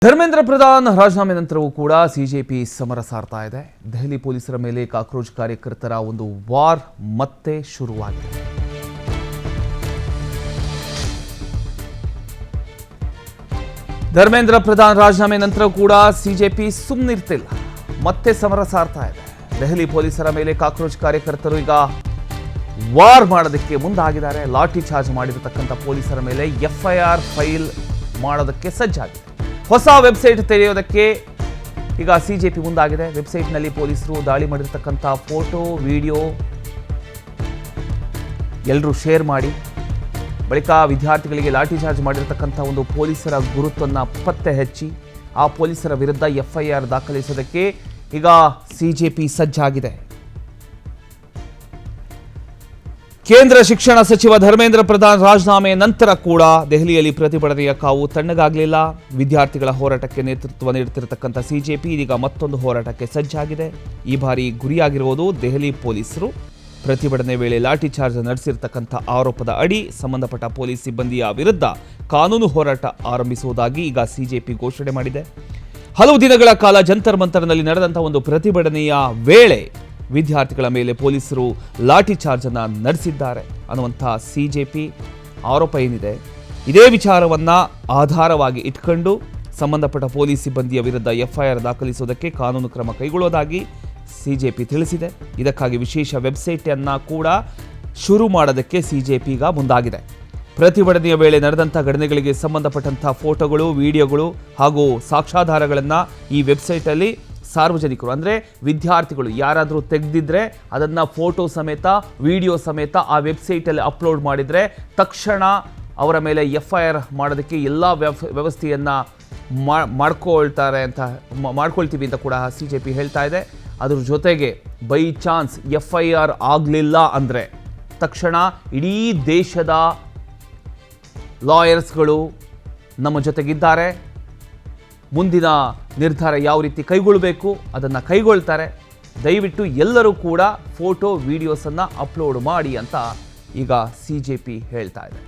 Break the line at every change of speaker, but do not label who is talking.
ಧರ್ಮೇಂದ್ರ ಪ್ರಧಾನ್ ರಾಜೀನಾಮೆ ನಂತರವೂ ಕೂಡ ಸಿಜೆಪಿ ಸಮರ ಸಾರ್ತಾ ಇದೆ. ದೆಹಲಿ ಪೊಲೀಸರ ಮೇಲೆ ಕಾಕ್ರೋಚ್ ಕಾರ್ಯಕರ್ತರ ಒಂದು ವಾರ್ ಮತ್ತೆ ಶುರುವಾಗಿದೆ. ಧರ್ಮೇಂದ್ರ ಪ್ರಧಾನ್ ರಾಜೀನಾಮೆ ನಂತರ ಕೂಡ ಸಿಜೆಪಿ ಸುಮ್ಮನಿರ್ತಿಲ್ಲ, ಮತ್ತೆ ಸಮರ ಸಾರ್ತಾ ಇದೆ. ದೆಹಲಿ ಪೊಲೀಸರ ಮೇಲೆ ಕಾಕ್ರೋಚ್ ಕಾರ್ಯಕರ್ತರು ಈಗ ವಾರ್ ಮಾಡೋದಕ್ಕೆ ಮುಂದಾಗಿದ್ದಾರೆ. ಲಾಠಿ ಚಾರ್ಜ್ ಮಾಡಿರತಕ್ಕಂಥ ಪೊಲೀಸರ ಮೇಲೆ ಎಫ್ಐಆರ್ ಫೈಲ್ ಮಾಡೋದಕ್ಕೆ ಸಜ್ಜಾಗಿದೆ. ಹೊಸ ವೆಬ್ಸೈಟ್ ತೆರೆಯೋದಕ್ಕೆ ಈಗ ಸಿಜೆಪಿ ಮುಂದಾಗಿದೆ. ವೆಬ್ಸೈಟ್ನಲ್ಲಿ ಪೊಲೀಸರು ದಾಳಿ ಮಾಡಿರ್ತಕ್ಕಂಥ ಫೋಟೋ ವಿಡಿಯೋ ಎಲ್ಲರೂ ಶೇರ್ ಮಾಡಿ, ಬಳಿಕ ವಿದ್ಯಾರ್ಥಿಗಳಿಗೆ ಲಾಠಿ ಚಾರ್ಜ್ ಮಾಡಿರ್ತಕ್ಕಂಥ ಒಂದು ಪೊಲೀಸರ ಗುರುತನ್ನು ಪತ್ತೆ ಹಚ್ಚಿ ಆ ಪೊಲೀಸರ ವಿರುದ್ಧ ಎಫ್ಐಆರ್ ದಾಖಲಿಸೋದಕ್ಕೆ ಈಗ ಸಿಜೆಪಿ ಸಜ್ಜಾಗಿದೆ. ಕೇಂದ್ರ ಶಿಕ್ಷಣ ಸಚಿವ ಧರ್ಮೇಂದ್ರ ಪ್ರಧಾನ್ ರಾಜೀನಾಮೆ ನಂತರ ಕೂಡ ದೆಹಲಿಯಲ್ಲಿ ಪ್ರತಿಭಟನೆಯ ಕಾವು ತಣ್ಣಗಾಗಲಿಲ್ಲ. ವಿದ್ಯಾರ್ಥಿಗಳ ಹೋರಾಟಕ್ಕೆ ನೇತೃತ್ವ ನೀಡುತ್ತಿರತಕ್ಕಂಥ ಸಿಜೆಪಿ ಇದೀಗ ಮತ್ತೊಂದು ಹೋರಾಟಕ್ಕೆ ಸಜ್ಜಾಗಿದೆ. ಈ ಬಾರಿ ಗುರಿಯಾಗಿರುವುದು ದೆಹಲಿ ಪೊಲೀಸರು. ಪ್ರತಿಭಟನೆ ವೇಳೆ ಲಾಠಿ ಚಾರ್ಜ್ ನಡೆಸಿರ್ತಕ್ಕಂಥ ಆರೋಪದ ಅಡಿ ಸಂಬಂಧಪಟ್ಟ ಪೊಲೀಸ್ ಸಿಬ್ಬಂದಿಯ ವಿರುದ್ಧ ಕಾನೂನು ಹೋರಾಟ ಆರಂಭಿಸುವುದಾಗಿ ಈಗ ಸಿಜೆಪಿ ಘೋಷಣೆ ಮಾಡಿದೆ. ಹಲವು ದಿನಗಳ ಕಾಲ ಜಂತರ್ ಮಂತರ್ನಲ್ಲಿ ನಡೆದಂತಹ ಒಂದು ಪ್ರತಿಭಟನೆಯ ವೇಳೆ ವಿದ್ಯಾರ್ಥಿಗಳ ಮೇಲೆ ಪೊಲೀಸರು ಲಾಠಿ ಚಾರ್ಜ್ ಅನ್ನು ನಡೆಸಿದ್ದಾರೆ ಅನ್ನುವಂತಹ ಸಿಜೆಪಿ ಆರೋಪ ಏನಿದೆ, ಇದೇ ವಿಚಾರವನ್ನ ಆಧಾರವಾಗಿ ಇಟ್ಕೊಂಡು ಸಂಬಂಧಪಟ್ಟ ಪೊಲೀಸ್ ಸಿಬ್ಬಂದಿಯ ವಿರುದ್ಧ ಎಫ್ಐಆರ್ ದಾಖಲಿಸುವುದಕ್ಕೆ ಕಾನೂನು ಕ್ರಮ ಕೈಗೊಳ್ಳುವುದಾಗಿ ಸಿಜೆಪಿ ತಿಳಿಸಿದೆ. ಇದಕ್ಕಾಗಿ ವಿಶೇಷ ವೆಬ್ಸೈಟ್ ಅನ್ನ ಕೂಡ ಶುರು ಮಾಡೋದಕ್ಕೆ ಸಿಜೆಪಿ ಈಗ ಮುಂದಾಗಿದೆ. ಪ್ರತಿಭಟನೆಯ ವೇಳೆ ನಡೆದಂಥ ಘಟನೆಗಳಿಗೆ ಸಂಬಂಧಪಟ್ಟಂತಹ ಫೋಟೋಗಳು, ವಿಡಿಯೋಗಳು ಹಾಗೂ ಸಾಕ್ಷ್ಯಾಧಾರಗಳನ್ನು ಈ ವೆಬ್ಸೈಟಲ್ಲಿ ಸಾರ್ವಜನಿಕರು ಅಂದರೆ ವಿದ್ಯಾರ್ಥಿಗಳು ಯಾರಾದರೂ ತೆಗೆದಿದ್ರೆ ಅದನ್ನು ಫೋಟೋ ಸಮೇತ ವಿಡಿಯೋ ಸಮೇತ ಆ ವೆಬ್ಸೈಟಲ್ಲಿ ಅಪ್ಲೋಡ್ ಮಾಡಿದರೆ ತಕ್ಷಣ ಅವರ ಮೇಲೆ ಎಫ್ಐಆರ್ ಮಾಡೋದಕ್ಕೆ ಎಲ್ಲ ವ್ಯವಸ್ಥೆಯನ್ನು ಮಾಡ್ಕೊಳ್ತೀವಿ ಅಂತ ಕೂಡ ಸಿಜೆಪಿ ಹೇಳ್ತಾ ಇದೆ. ಅದ್ರ ಜೊತೆಗೆ ಬೈ ಚಾನ್ಸ್ ಎಫ್ಐಆರ್ ಆಗಲಿಲ್ಲ ಅಂದರೆ ತಕ್ಷಣ ಇಡೀ ದೇಶದ ಲಾಯರ್ಸ್ಗಳು ನಮ್ಮ ಜೊತೆಗಿದ್ದಾರೆ. ಮುಂದಿನ ನಿರ್ಧಾರ ಯಾವ ರೀತಿ ಕೈಗೊಳ್ಳಬೇಕು ಅದನ್ನು ಕೈಗೊಳ್ತಾರೆ. ದಯವಿಟ್ಟು ಎಲ್ಲರೂ ಕೂಡ ಫೋಟೋ ವಿಡಿಯೋಸನ್ನು ಅಪ್ಲೋಡ್ ಮಾಡಿ ಅಂತ ಈಗ ಸಿಜೆಪಿ ಹೇಳ್ತಾ ಇದೆ.